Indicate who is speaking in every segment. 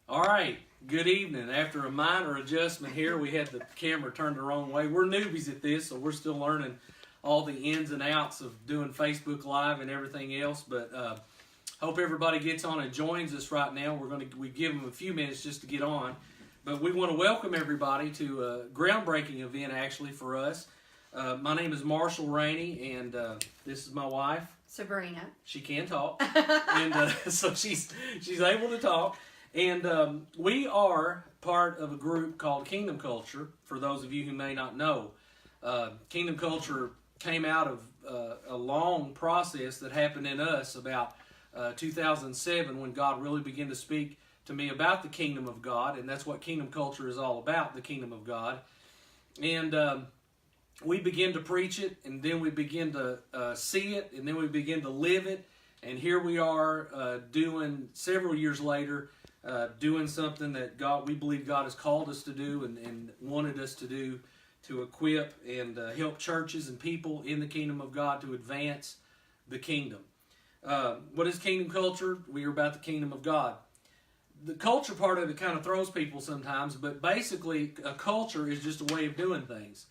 Speaker 1: All right, good evening. After a minor adjustment here, we had the camera turned the wrong way. We're newbies at this, so we're still learning all the ins and outs of doing Facebook Live and everything else. But hope everybody gets on and joins us right now. We give them a few minutes just to get on. But we want to welcome everybody to a groundbreaking event actually for us. My name is Marshall Raney, and this is my wife.
Speaker 2: Sabrina.
Speaker 1: She can talk, and so she's able to talk. And we are part of a group called Kingdom Culture, for those of you who may not know. Kingdom Culture came out of a long process that happened in us about 2007 when God really began to speak to me about the Kingdom of God, and that's what Kingdom Culture is all about, the Kingdom of God. And we begin to preach it, and then we begin to see it, and then we begin to live it. And here we are doing, several years later, doing something that we believe God has called us to do and wanted us to do, to equip and help churches and people in the kingdom of God to advance the kingdom. What is kingdom culture? We are about the kingdom of God. The culture part of it kind of throws people sometimes, but basically a culture is just a way of doing things.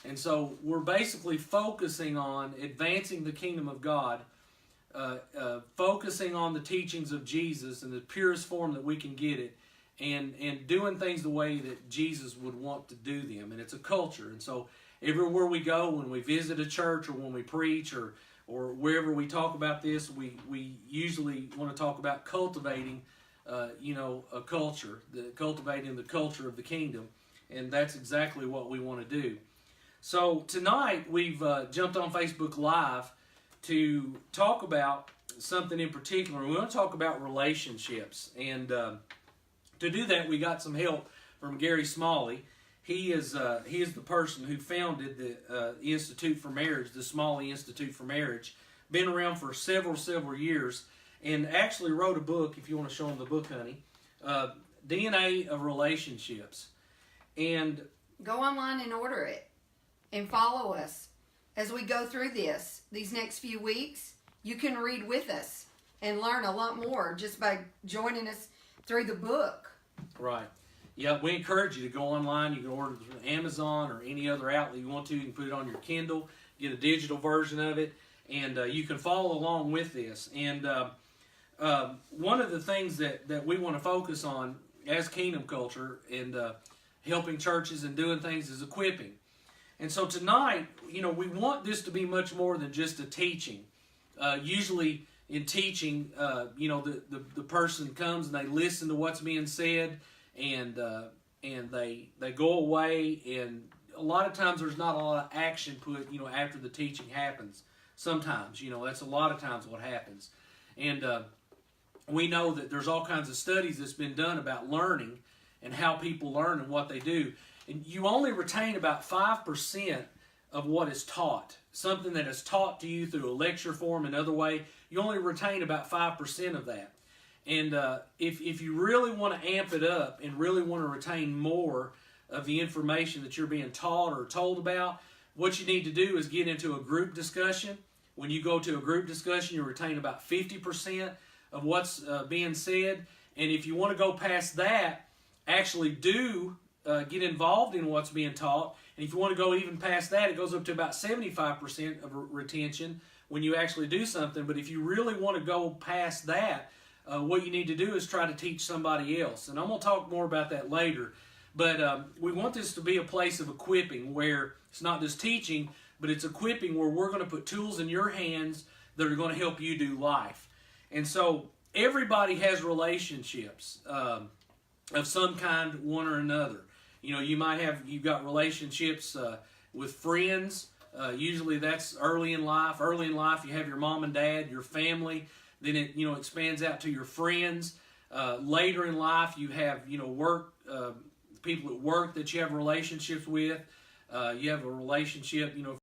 Speaker 1: And so we're basically focusing on advancing the kingdom of God, focusing on the teachings of Jesus in the purest form that we can get it, and doing things the way that Jesus would want to do them. And it's a culture. And so everywhere we go, when we visit a church or when we preach or wherever we talk about this, we usually want to talk about cultivating a culture, cultivating the culture of the kingdom. And that's exactly what we want to do. So tonight we've jumped on Facebook Live to talk about something in particular. We want to talk about relationships. And to do that, we got some help from Gary Smalley. He is the person who founded the Institute for Marriage, the Smalley Institute for Marriage. Been around for several years, and actually wrote a book, if you want to show them the book, honey, DNA of Relationships. And
Speaker 2: go online and order it and follow us as we go through these next few weeks. You can read with us and learn a lot more just by joining us through the book.
Speaker 1: Right. Yeah, we encourage you to go online. You can order it from Amazon or any other outlet you want to. You can put it on your Kindle, get a digital version of it, and you can follow along with this. And one of the things that we want to focus on as Kingdom Culture and helping churches and doing things is equipping. And so tonight, we want this to be much more than just a teaching. Usually in teaching, the person comes and they listen to what's being said, and they go away, and a lot of times there's not a lot of action put, after the teaching happens. Sometimes, that's a lot of times what happens. And we know that there's all kinds of studies that's been done about learning and how people learn and what they do. And you only retain about 5% of what is taught. Something that is taught to you through a lecture form and other way, you only retain about 5% of that. And if you really want to amp it up and really want to retain more of the information that you're being taught or told about, what you need to do is get into a group discussion. When you go to a group discussion, you retain about 50% of what's being said. And if you want to go past that, actually get involved in what's being taught. And if you want to go even past that, it goes up to about 75% of retention when you actually do something. But if you really want to go past that, what you need to do is try to teach somebody else. And I'm going to talk more about that later. But we want this to be a place of equipping where it's not just teaching, but it's equipping where we're going to put tools in your hands that are going to help you do life. And so everybody has relationships of some kind, one or another. You've got relationships with friends. Usually that's early in life. Early in life, you have your mom and dad, your family. Then it, expands out to your friends. Later in life, you have, work, people at work that you have relationships with. You have a relationship,